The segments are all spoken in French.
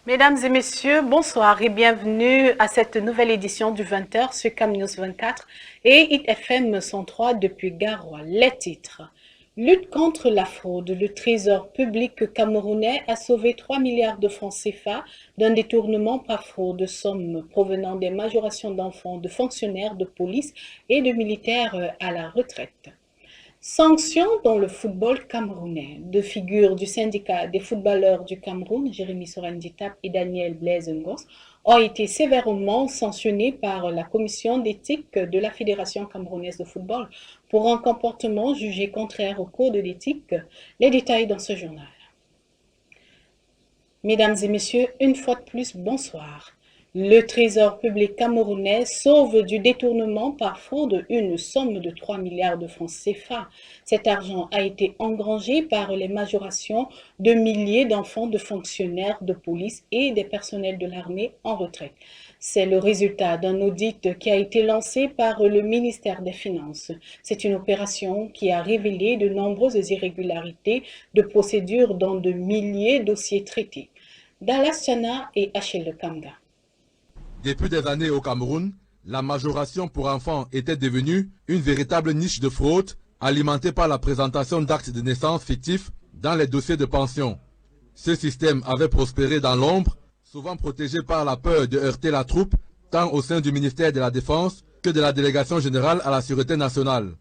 Mesdames et messieurs, bonsoir et bienvenue à cette nouvelle édition du 20h sur CamNews 24 et ITFM 103 depuis Garoua. Les titres. Lutte contre la fraude. Le trésor public camerounais a sauvé 3 milliards de francs CFA d'un détournement par fraude de sommes provenant des majorations d'enfants, de fonctionnaires de police et de militaires à la retraite. Sanctions dans le football camerounais. Deux figures du syndicat des footballeurs du Cameroun, Jérémy Soranditap et Daniel Blaise Ngos, ont été sévèrement sanctionnés par la commission d'éthique de la Fédération camerounaise de football pour un comportement jugé contraire au code d'éthique. Les détails dans ce journal. Mesdames et messieurs, une fois de plus, bonsoir. Le trésor public camerounais sauve du détournement par fraude une somme de 3 milliards de francs CFA. Cet argent a été engrangé par les majorations de milliers d'enfants de fonctionnaires de police et des personnels de l'armée en retraite. C'est le résultat d'un audit qui a été lancé par le ministère des Finances. C'est une opération qui a révélé de nombreuses irrégularités de procédures dans de milliers de dossiers traités. Dallas Chana et Achille Kamga. Depuis des années au Cameroun, la majoration pour enfants était devenue une véritable niche de fraude alimentée par la présentation d'actes de naissance fictifs dans les dossiers de pension. Ce système avait prospéré dans l'ombre, souvent protégé par la peur de heurter la troupe, tant au sein du ministère de la Défense que de la Délégation générale à la Sûreté nationale.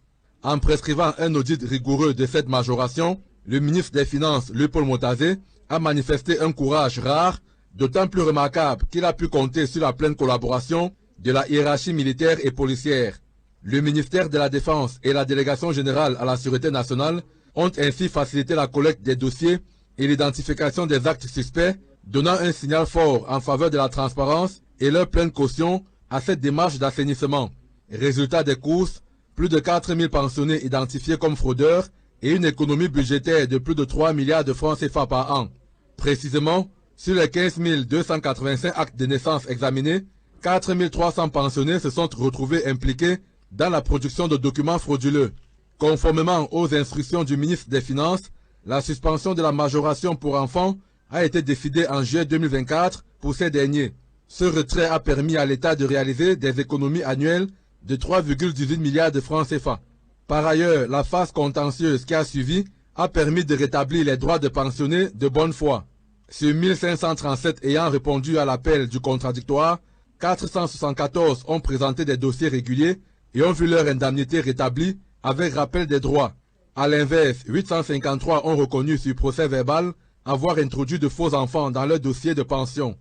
En prescrivant un audit rigoureux de cette majoration, le ministre des Finances, Léopold Motazé, a manifesté un courage rare, d'autant plus remarquable qu'il a pu compter sur la pleine collaboration de la hiérarchie militaire et policière. Le ministère de la Défense et la Délégation générale à la Sûreté nationale ont ainsi facilité la collecte des dossiers et l'identification des actes suspects, donnant un signal fort en faveur de la transparence et leur pleine caution à cette démarche d'assainissement. Résultat des courses, plus de 4000 pensionnés identifiés comme fraudeurs et une économie budgétaire de plus de 3 milliards de francs CFA par an. Précisément, sur les 15 285 actes de naissance examinés, 4 300 pensionnés se sont retrouvés impliqués dans la production de documents frauduleux. Conformément aux instructions du ministre des Finances, la suspension de la majoration pour enfants a été décidée en juillet 2024 pour ces derniers. Ce retrait a permis à l'État de réaliser des économies annuelles de 3,18 milliards de francs CFA. Par ailleurs, la phase contentieuse qui a suivi a permis de rétablir les droits de pensionnés de bonne foi. Sur 1537 ayant répondu à l'appel du contradictoire, 474 ont présenté des dossiers réguliers et ont vu leur indemnité rétablie avec rappel des droits. A l'inverse, 853 ont reconnu sur procès verbal avoir introduit de faux enfants dans leur dossier de pension.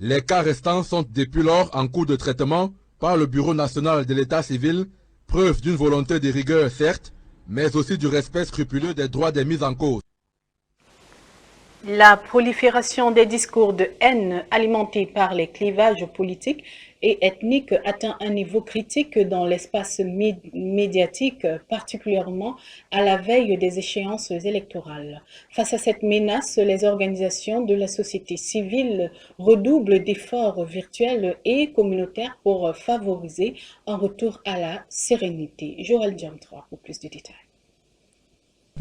Les cas restants sont depuis lors en cours de traitement par le Bureau national de l'état civil, preuve d'une volonté de rigueur certes, mais aussi du respect scrupuleux des droits des mis en cause. La prolifération des discours de haine alimentés par les clivages politiques et ethniques atteint un niveau critique dans l'espace médiatique, particulièrement à la veille des échéances électorales. Face à cette menace, les organisations de la société civile redoublent d'efforts virtuels et communautaires pour favoriser un retour à la sérénité. Joël Diam 3 pour plus de détails.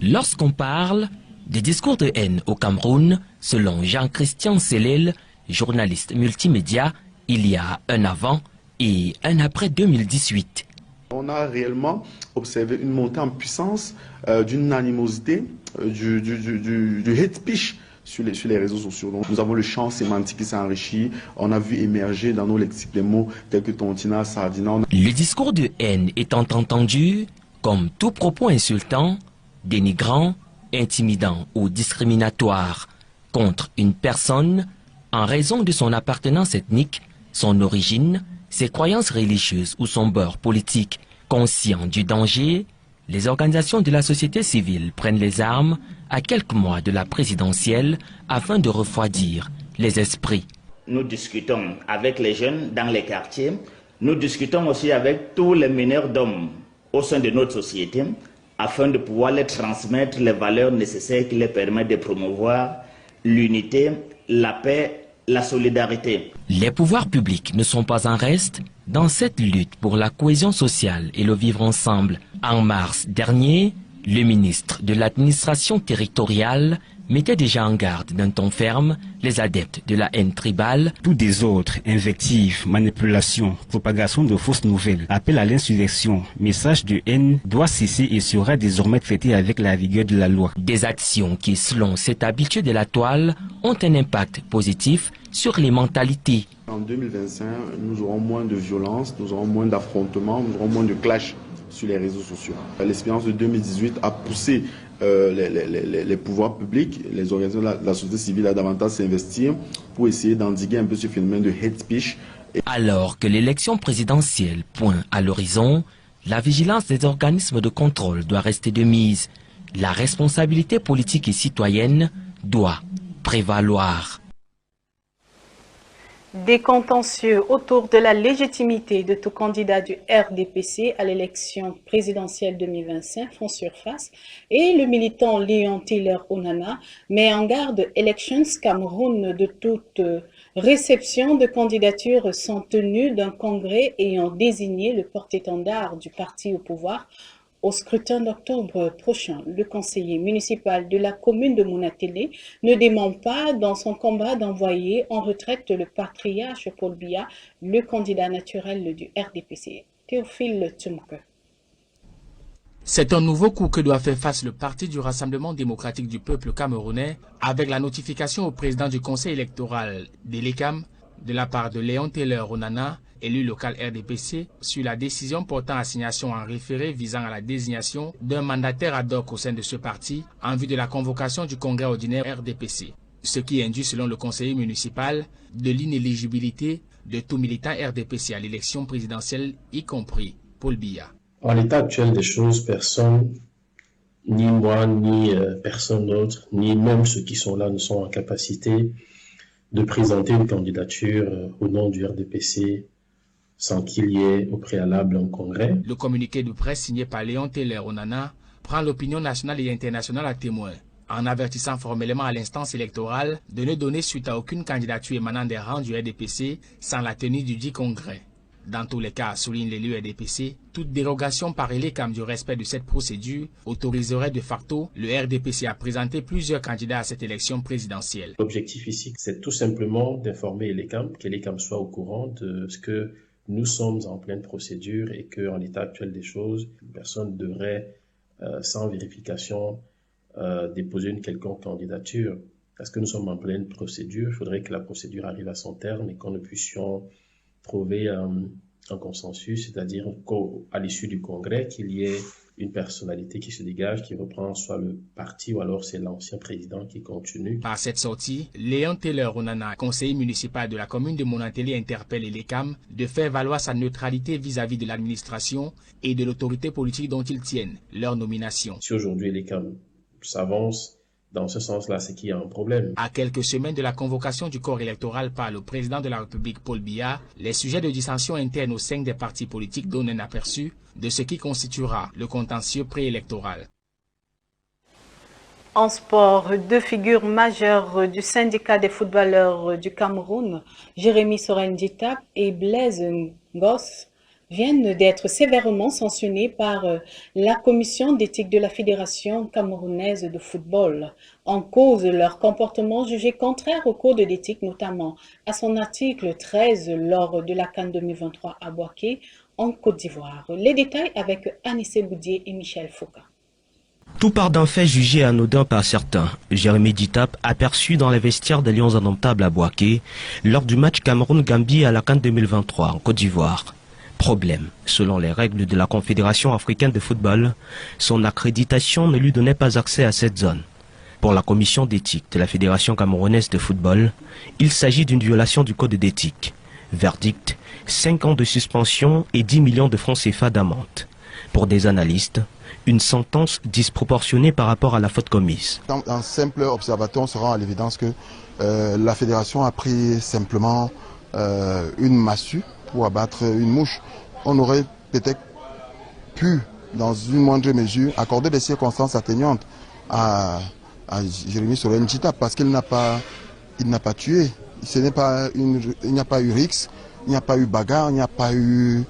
Lorsqu'on parle des discours de haine au Cameroun, selon Jean-Christian Sellel, journaliste multimédia, il y a un avant et un après 2018. On a réellement observé une montée en puissance d'une animosité, du hate speech sur les réseaux sociaux. Donc, nous avons le champ sémantique qui s'est enrichi. On a vu émerger dans nos lexiques des mots tels que tontina, sardina. Le discours de haine étant entendu comme tout propos insultant, dénigrant, intimidant ou discriminatoire contre une personne en raison de son appartenance ethnique, son origine, ses croyances religieuses ou son bord politique. Conscients du danger, les organisations de la société civile prennent les armes à quelques mois de la présidentielle afin de refroidir les esprits. Nous discutons avec les jeunes dans les quartiers, nous discutons aussi avec tous les meneurs d'hommes au sein de notre société, afin de pouvoir les transmettre les valeurs nécessaires qui les permettent de promouvoir l'unité, la paix, la solidarité. Les pouvoirs publics ne sont pas en reste dans cette lutte pour la cohésion sociale et le vivre ensemble. En mars dernier, le ministre de l'administration territoriale mettaient déjà en garde d'un ton ferme les adeptes de la haine tribale. Tout désordre, invectives, manipulation, propagation de fausses nouvelles, appel à l'insurrection, message de haine doit cesser et sera désormais traité avec la vigueur de la loi. Des actions qui, selon cet habitué de la toile, ont un impact positif sur les mentalités. En 2025, nous aurons moins de violence, nous aurons moins d'affrontements, nous aurons moins de clash sur les réseaux sociaux. L'expérience de 2018 a poussé les pouvoirs publics, les organisations de la société civile à davantage s'investir pour essayer d'endiguer un peu ce phénomène de hate speech. Alors que l'élection présidentielle pointe à l'horizon, la vigilance des organismes de contrôle doit rester de mise. La responsabilité politique et citoyenne doit prévaloir. Des contentieux autour de la légitimité de tout candidat du RDPC à l'élection présidentielle 2025 font surface et le militant Léon Taylor Onana met en garde Elections Cameroun de toute réception de candidatures sans tenue d'un congrès ayant désigné le porte-étendard du parti au pouvoir au scrutin d'octobre prochain. Le conseiller municipal de la commune de Monatélé ne dément pas dans son combat d'envoyer en retraite le patriarche Paul Biya, le candidat naturel du RDPC. Théophile Tumke. C'est un nouveau coup que doit faire face le Parti du Rassemblement démocratique du peuple camerounais avec la notification au président du conseil électoral de l'ECAM de la part de Léon Taylor Onana, élu local RDPC, sur la décision portant assignation en référé visant à la désignation d'un mandataire ad hoc au sein de ce parti en vue de la convocation du congrès ordinaire RDPC. Ce qui induit, selon le conseiller municipal, de l'inéligibilité de tout militant RDPC à l'élection présidentielle, y compris Paul Biya. En l'état actuel des choses, personne, ni moi, ni personne d'autre, ni même ceux qui sont là ne sont en capacité de présenter une candidature au nom du RDPC sans qu'il y ait au préalable un congrès. Le communiqué de presse signé par Léon Taylor Onana prend l'opinion nationale et internationale à témoin, en avertissant formellement à l'instance électorale de ne donner suite à aucune candidature émanant des rangs du RDPC sans la tenue du dit congrès. Dans tous les cas, souligne l'élu RDPC, toute dérogation par l'ECAM du respect de cette procédure autoriserait de facto le RDPC à présenter plusieurs candidats à cette élection présidentielle. L'objectif ici, c'est tout simplement d'informer l'ECAM, que l'ECAM soit au courant de ce que nous sommes en pleine procédure et qu'en l'état actuel des choses, personne devrait, sans vérification, déposer une quelconque candidature. Parce que nous sommes en pleine procédure, il faudrait que la procédure arrive à son terme et que nous puissions trouver un consensus, c'est-à-dire qu'à l'issue du congrès, qu'il y ait une personnalité qui se dégage, qui reprend soit le parti ou alors c'est l'ancien président qui continue. Par cette sortie, Léon Taylor Onana, conseiller municipal de la commune de Monatélé, interpelle l'ECAM de faire valoir sa neutralité vis-à-vis de l'administration et de l'autorité politique dont ils tiennent leur nomination. Si aujourd'hui l'ECAM s'avance dans ce sens-là, c'est qu'il y a un problème. À quelques semaines de la convocation du corps électoral par le président de la République Paul Biya, les sujets de dissension interne au sein des partis politiques donnent un aperçu de ce qui constituera le contentieux préélectoral. En sport, deux figures majeures du syndicat des footballeurs du Cameroun, Jérémy Sorenditap et Blaise Ngoss, viennent d'être sévèrement sanctionnés par la commission d'éthique de la Fédération camerounaise de football, en cause de leur comportement jugé contraire au code d'éthique, notamment à son article 13 lors de la CAN 2023 à Bouaké, en Côte d'Ivoire. Les détails avec Anissé Boudier et Michel Foucault. Tout part d'un fait jugé anodin par certains. Jérémy Ditap, aperçu dans les vestiaires des Lions indomptables à Bouaké, lors du match Cameroun-Gambie à la CAN 2023 en Côte d'Ivoire. Problème. Selon les règles de la Confédération africaine de football, son accréditation ne lui donnait pas accès à cette zone. Pour la commission d'éthique de la Fédération camerounaise de football, il s'agit d'une violation du code d'éthique. Verdict, 5 ans de suspension et 10 millions de francs CFA d'amende. Pour des analystes, une sentence disproportionnée par rapport à la faute commise. En simple observateur, on se rend à l'évidence que la Fédération a pris simplement une massue pour abattre une mouche. On aurait peut-être pu, dans une moindre mesure, accorder des circonstances atténuantes à Jérémy Sorenditap parce qu'il n'a pas tué. Il n'y a pas eu rixe, il n'y a pas eu bagarre, il n'y a pas eu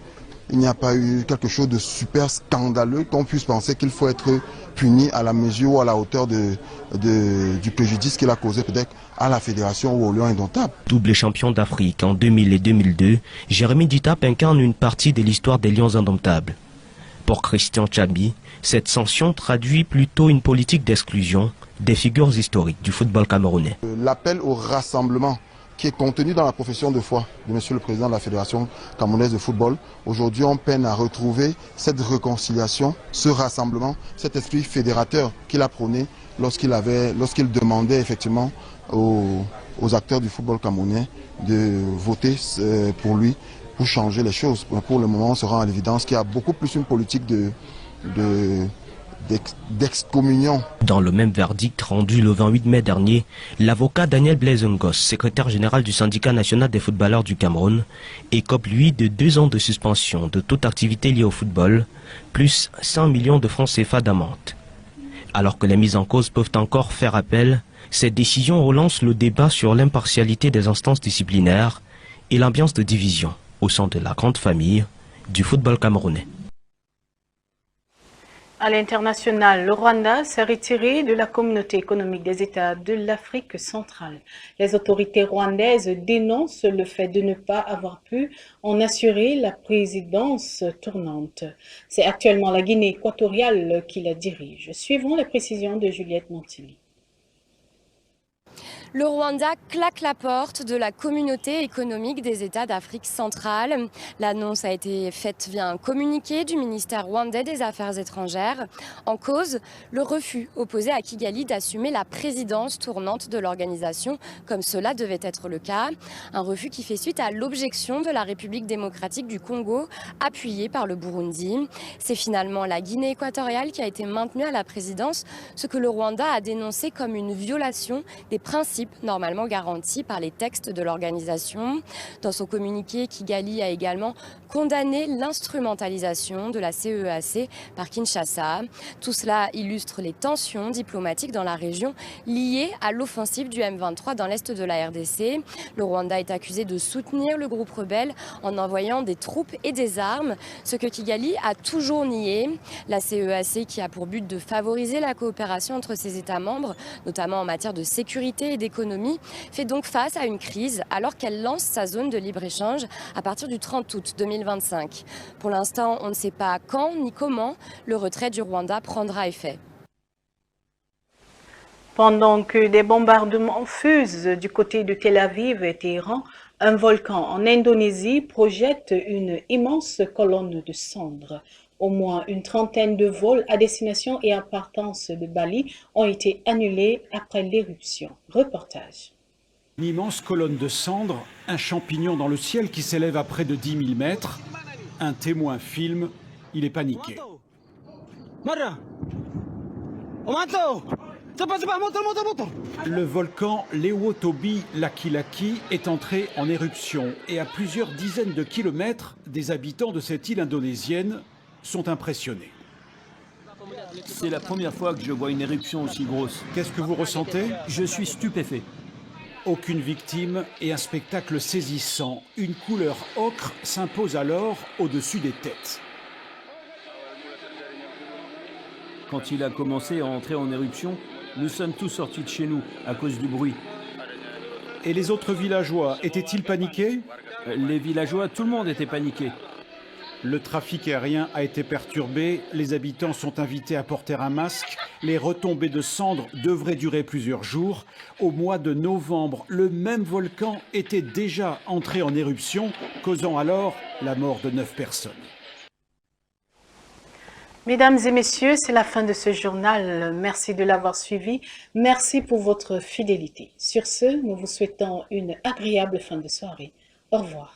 quelque chose de super scandaleux qu'on puisse penser qu'il faut être puni à la mesure ou à la hauteur du préjudice qu'il a causé peut-être à la fédération ou au Lion Indomptable. Double champion d'Afrique en 2000 et 2002, Jérémy Dutap incarne une partie de l'histoire des Lions Indomptables. Pour Christian Tchabi, cette sanction traduit plutôt une politique d'exclusion des figures historiques du football camerounais. L'appel au rassemblement qui est contenu dans la profession de foi de Monsieur le Président de la Fédération camerounaise de football, aujourd'hui on peine à retrouver cette réconciliation, ce rassemblement, cet esprit fédérateur qu'il a prôné lorsqu'il demandait effectivement aux acteurs du football camerounais de voter pour lui pour changer les choses. Pour le moment, on se rend à l'évidence qu'il y a beaucoup plus une politique d'excommunion. Dans le même verdict rendu le 28 mai dernier, l'avocat Daniel Blaise-Ngos, secrétaire général du syndicat national des footballeurs du Cameroun, écope lui de 2 ans de suspension de toute activité liée au football, plus 100 millions de francs CFA d'amende. Alors que les mises en cause peuvent encore faire appel, cette décision relance le débat sur l'impartialité des instances disciplinaires et l'ambiance de division au sein de la grande famille du football camerounais. À l'international, le Rwanda s'est retiré de la communauté économique des États de l'Afrique centrale. Les autorités rwandaises dénoncent le fait de ne pas avoir pu en assurer la présidence tournante. C'est actuellement la Guinée équatoriale qui la dirige. Suivons les précisions de Juliette Montilly. Le Rwanda claque la porte de la communauté économique des États d'Afrique centrale. L'annonce a été faite via un communiqué du ministère rwandais des Affaires étrangères. En cause, le refus opposé à Kigali d'assumer la présidence tournante de l'organisation, comme cela devait être le cas. Un refus qui fait suite à l'objection de la République démocratique du Congo, appuyée par le Burundi. C'est finalement la Guinée équatoriale qui a été maintenue à la présidence, ce que le Rwanda a dénoncé comme une violation des principes normalement garantis par les textes de l'organisation. Dans son communiqué, Kigali a également condamné l'instrumentalisation de la CEEAC par Kinshasa. Tout cela illustre les tensions diplomatiques dans la région liées à l'offensive du M23 dans l'est de la RDC. Le Rwanda est accusé de soutenir le groupe rebelle en envoyant des troupes et des armes, ce que Kigali a toujours nié. La CEEAC, qui a pour but de favoriser la coopération entre ses États membres, notamment en matière de sécurité et d'économie, fait donc face à une crise alors qu'elle lance sa zone de libre-échange à partir du 30 août 2025. Pour l'instant, on ne sait pas quand ni comment le retrait du Rwanda prendra effet. Pendant que des bombardements fusent du côté de Tel Aviv et Téhéran, un volcan en Indonésie projette une immense colonne de cendres. Au moins une trentaine de vols à destination et à partance de Bali ont été annulés après l'éruption. Reportage. Une immense colonne de cendres, un champignon dans le ciel qui s'élève à près de 10 000 mètres. Un témoin filme, il est paniqué. Le volcan Lewotobi Laki-Laki est entré en éruption et à plusieurs dizaines de kilomètres, des habitants de cette île indonésienne sont impressionnés. C'est la première fois que je vois une éruption aussi grosse. Qu'est-ce que vous ressentez? Je suis stupéfait. Aucune victime et un spectacle saisissant. Une couleur ocre s'impose alors au-dessus des têtes. Quand il a commencé à entrer en éruption, nous sommes tous sortis de chez nous à cause du bruit. Et les autres villageois étaient-ils paniqués? Les villageois, tout le monde était paniqué. Le trafic aérien a été perturbé, les habitants sont invités à porter un masque, les retombées de cendres devraient durer plusieurs jours. Au mois de novembre, le même volcan était déjà entré en éruption, causant alors la mort de 9 personnes. Mesdames et messieurs, c'est la fin de ce journal. Merci de l'avoir suivi. Merci pour votre fidélité. Sur ce, nous vous souhaitons une agréable fin de soirée. Au revoir.